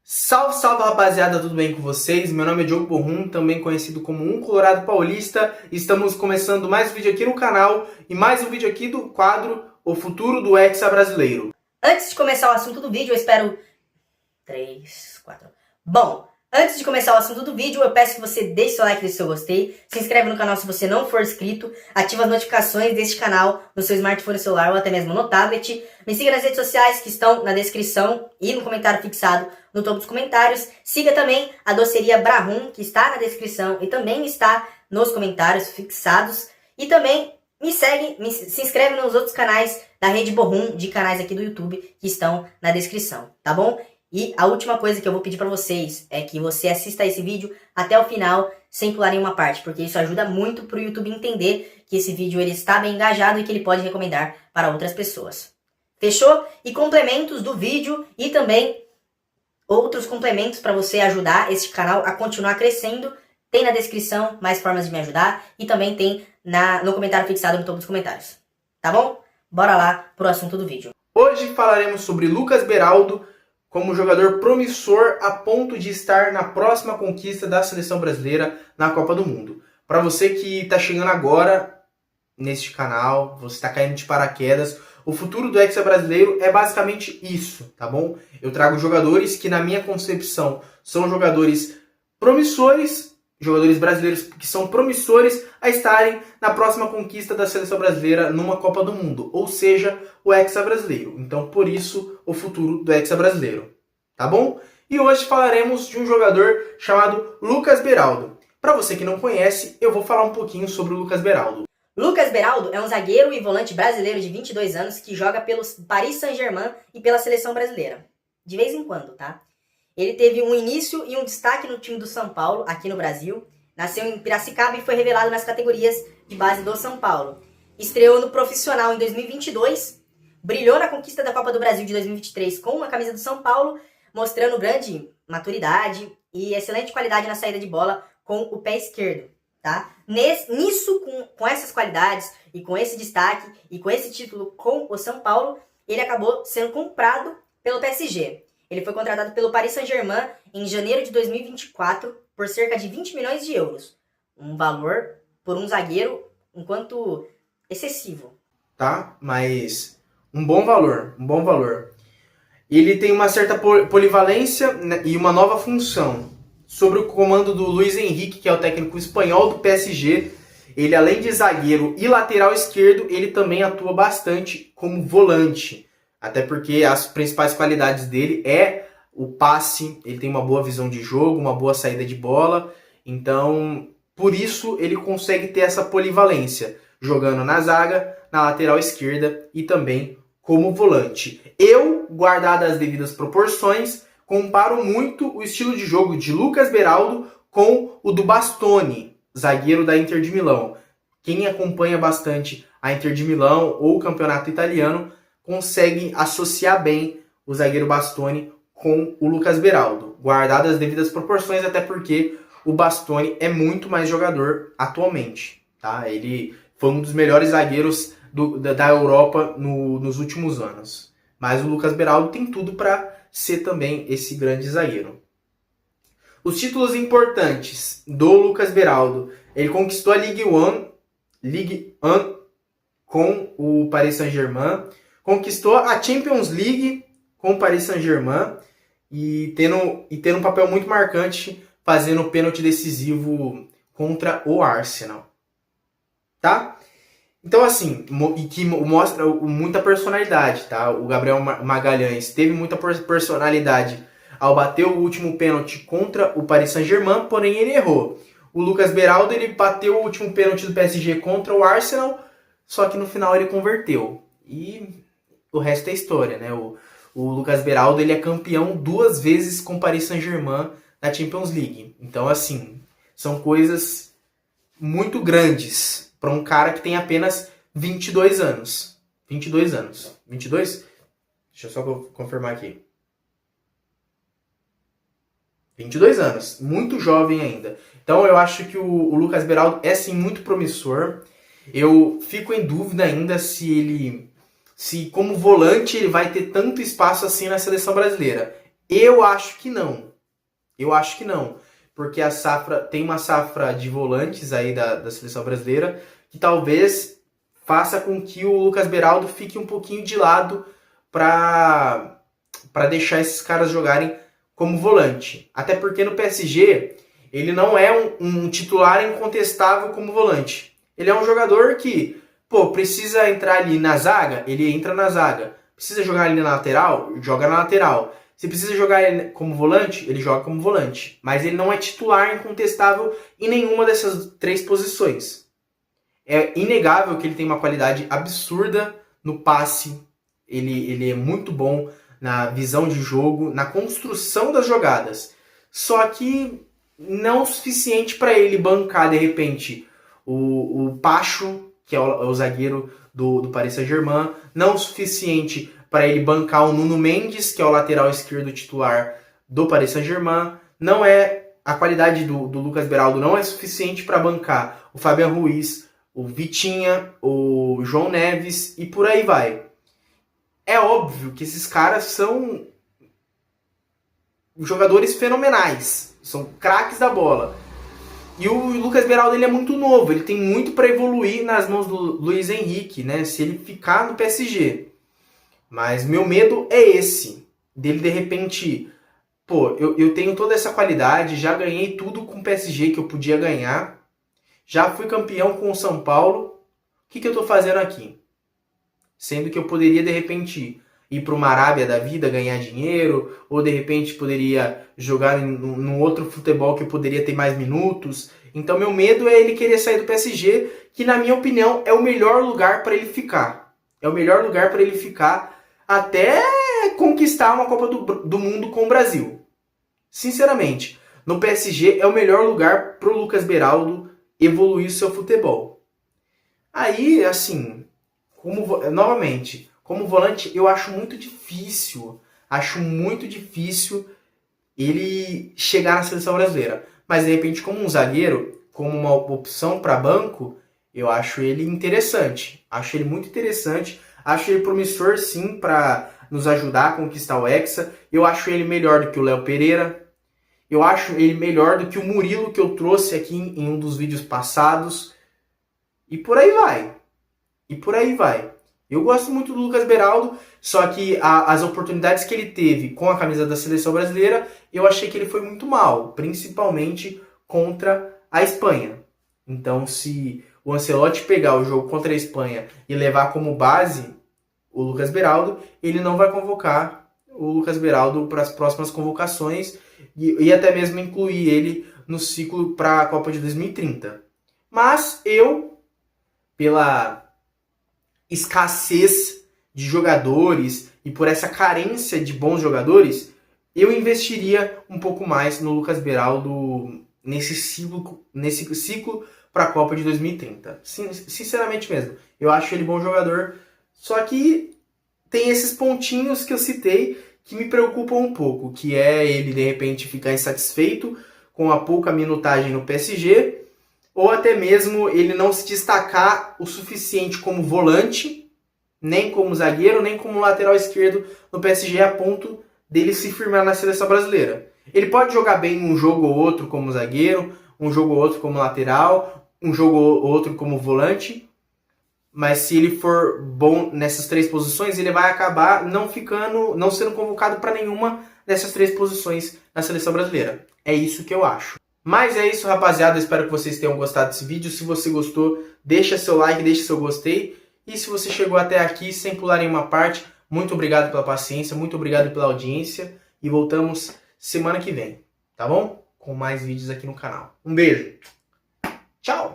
Salve, salve rapaziada, tudo bem com vocês? Meu nome é Diogo Borrum, também conhecido como Um Colorado Paulista. Estamos começando mais um vídeo aqui no canal e mais um vídeo aqui do quadro O Futuro do Hexa Brasileiro. Antes de começar o assunto do vídeo, eu espero... 3, 4... Bom, antes de começar o assunto do vídeo, eu peço que você deixe seu like, deixe seu gostei, se inscreve no canal se você não for inscrito, ativa as notificações deste canal no seu smartphone celular ou até mesmo no tablet. Me siga nas redes sociais que estão na descrição e no comentário fixado no topo dos comentários. Siga também a doceria Brahum, que está na descrição e também está nos comentários fixados. E também me segue, se inscreve nos outros canais da rede Borrum, de canais aqui do YouTube, que estão na descrição, tá bom? E a última coisa que eu vou pedir pra vocês é que você assista esse vídeo até o final, sem pular nenhuma parte, porque isso ajuda muito pro YouTube entender que esse vídeo ele está bem engajado e que ele pode recomendar para outras pessoas. Fechou? E complementos do vídeo e também outros complementos para você ajudar este canal a continuar crescendo, tem na descrição mais formas de me ajudar e também tem no comentário fixado no topo dos comentários. Tá bom? Bora lá pro assunto do vídeo. Hoje falaremos sobre Lucas Beraldo como jogador promissor a ponto de estar na próxima conquista da seleção brasileira na Copa do Mundo. Para você que está chegando agora neste canal, você está caindo de paraquedas, o futuro do Hexa brasileiro é basicamente isso, tá bom? Eu trago jogadores que, na minha concepção, são jogadores promissores, jogadores brasileiros que são promissores a estarem na próxima conquista da seleção brasileira numa Copa do Mundo, ou seja, o Hexa brasileiro. Então, por isso, o futuro do Hexa brasileiro, tá bom? E hoje falaremos de um jogador chamado Lucas Beraldo. Para você que não conhece, eu vou falar um pouquinho sobre o Lucas Beraldo. Lucas Beraldo é um zagueiro e volante brasileiro de 22 anos que joga pelo Paris Saint-Germain e pela seleção brasileira. De vez em quando, tá? Ele teve um início e um destaque no time do São Paulo, aqui no Brasil. Nasceu em Piracicaba e foi revelado nas categorias de base do São Paulo. Estreou no profissional em 2022, brilhou na conquista da Copa do Brasil de 2023 com a camisa do São Paulo, mostrando grande maturidade e excelente qualidade na saída de bola com o pé esquerdo. Tá? Com essas qualidades e com esse destaque e com esse título com o São Paulo, ele acabou sendo comprado pelo PSG. Ele foi contratado pelo Paris Saint-Germain em janeiro de 2024 por cerca de 20 milhões de euros. Um valor por um zagueiro enquanto excessivo. Tá? Mas um bom valor, um bom valor. Ele tem uma certa polivalência, né, e uma nova função. Sobre o comando do Luis Henrique, que é o técnico espanhol do PSG, ele, além de zagueiro e lateral esquerdo, ele também atua bastante como volante. Até porque as principais qualidades dele é o passe, ele tem uma boa visão de jogo, uma boa saída de bola. Então, por isso ele consegue ter essa polivalência, jogando na zaga, na lateral esquerda e também como volante. Eu, guardado as devidas proporções, comparo muito o estilo de jogo de Lucas Beraldo com o do Bastoni, zagueiro da Inter de Milão. Quem acompanha bastante a Inter de Milão ou o campeonato italiano consegue associar bem o zagueiro Bastoni com o Lucas Beraldo, guardado as devidas proporções, até porque o Bastoni é muito mais jogador atualmente. Tá? Ele foi um dos melhores zagueiros da Europa nos últimos anos. Mas o Lucas Beraldo tem tudo para ser também esse grande zagueiro. Os títulos importantes do Lucas Beraldo: ele conquistou a Ligue 1 com o Paris Saint-Germain, conquistou a Champions League com o Paris Saint-Germain e tendo um papel muito marcante fazendo o pênalti decisivo contra o Arsenal. Tá? Então, assim, e que mostra muita personalidade, tá? O Gabriel Magalhães teve muita personalidade ao bater o último pênalti contra o Paris Saint-Germain, porém ele errou. O Lucas Beraldo, ele bateu o último pênalti do PSG contra o Arsenal, só que no final ele converteu. E o resto é história, né? O Lucas Beraldo, ele é campeão 2 vezes com o Paris Saint-Germain na Champions League. Então, assim, são coisas muito grandes para um cara que tem apenas 22 anos. 22 anos. 22? Deixa eu só confirmar aqui. 22 anos. Muito jovem ainda. Então eu acho que o Lucas Beraldo é sim muito promissor. Eu fico em dúvida ainda se como volante ele vai ter tanto espaço assim na seleção brasileira. Eu acho que não. Eu acho que não. Porque tem uma safra de volantes aí da seleção brasileira que talvez faça com que o Lucas Beraldo fique um pouquinho de lado para deixar esses caras jogarem como volante. Até porque no PSG ele não é um titular incontestável como volante. Ele é um jogador que, precisa entrar ali na zaga, ele entra na zaga. Precisa jogar ali na lateral, joga na lateral. Se precisa jogar ele como volante, ele joga como volante. Mas ele não é titular incontestável em nenhuma dessas 3 posições. É inegável que ele tem uma qualidade absurda no passe. Ele é muito bom na visão de jogo, na construção das jogadas. Só que não o suficiente para ele bancar, de repente, o Pacho, que é o zagueiro do Paris Saint-Germain. Não o suficiente para ele bancar o Nuno Mendes, que é o lateral esquerdo titular do Paris Saint-Germain. Não é a qualidade do Lucas Beraldo não é suficiente para bancar o Fabian Ruiz, o Vitinha, o João Neves e por aí vai. É óbvio que esses caras são jogadores fenomenais, são craques da bola. E o Lucas Beraldo ele é muito novo, ele tem muito para evoluir nas mãos do Luiz Henrique, né? Se ele ficar no PSG. Mas meu medo é esse, dele de repente, eu tenho toda essa qualidade, já ganhei tudo com o PSG que eu podia ganhar, já fui campeão com o São Paulo, o que eu estou fazendo aqui? Sendo que eu poderia de repente ir para uma Arábia da vida, ganhar dinheiro, ou de repente poderia jogar num outro futebol que eu poderia ter mais minutos. Então meu medo é ele querer sair do PSG, que na minha opinião é o melhor lugar para ele ficar. É o melhor lugar para ele ficar até conquistar uma Copa do Mundo com o Brasil. Sinceramente, no PSG é o melhor lugar para o Lucas Beraldo evoluir o seu futebol. Aí, assim, novamente, como volante, eu acho muito difícil ele chegar na seleção brasileira. Mas, de repente, como um zagueiro, como uma opção para banco, eu acho ele interessante. Acho ele muito interessante. Acho ele promissor, sim, para nos ajudar a conquistar o Hexa. Eu acho ele melhor do que o Léo Pereira. Eu acho ele melhor do que o Murilo, que eu trouxe aqui em um dos vídeos passados. E por aí vai. Eu gosto muito do Lucas Beraldo, só que as oportunidades que ele teve com a camisa da seleção brasileira, eu achei que ele foi muito mal, principalmente contra a Espanha. Então, se o Ancelotti pegar o jogo contra a Espanha e levar como base o Lucas Beraldo, ele não vai convocar o Lucas Beraldo para as próximas convocações e até mesmo incluir ele no ciclo para a Copa de 2030. Mas eu, pela escassez de jogadores e por essa carência de bons jogadores, eu investiria um pouco mais no Lucas Beraldo nesse ciclo para a Copa de 2030. Sinceramente mesmo, eu acho ele bom jogador, só que tem esses pontinhos que eu citei que me preocupam um pouco, que é ele de repente ficar insatisfeito com a pouca minutagem no PSG, ou até mesmo ele não se destacar o suficiente como volante, nem como zagueiro, nem como lateral esquerdo no PSG a ponto dele se firmar na seleção brasileira. Ele pode jogar bem um jogo ou outro como zagueiro, um jogo ou outro como lateral, um jogo ou outro como volante, mas se ele for bom nessas 3 posições, ele vai acabar não sendo convocado para nenhuma dessas 3 posições na seleção brasileira. É isso que eu acho. Mas é isso, rapaziada. Espero que vocês tenham gostado desse vídeo. Se você gostou, deixa seu like, deixa seu gostei. E se você chegou até aqui sem pular nenhuma parte, muito obrigado pela paciência, muito obrigado pela audiência. E voltamos semana que vem, tá bom? Com mais vídeos aqui no canal. Um beijo. Tchau!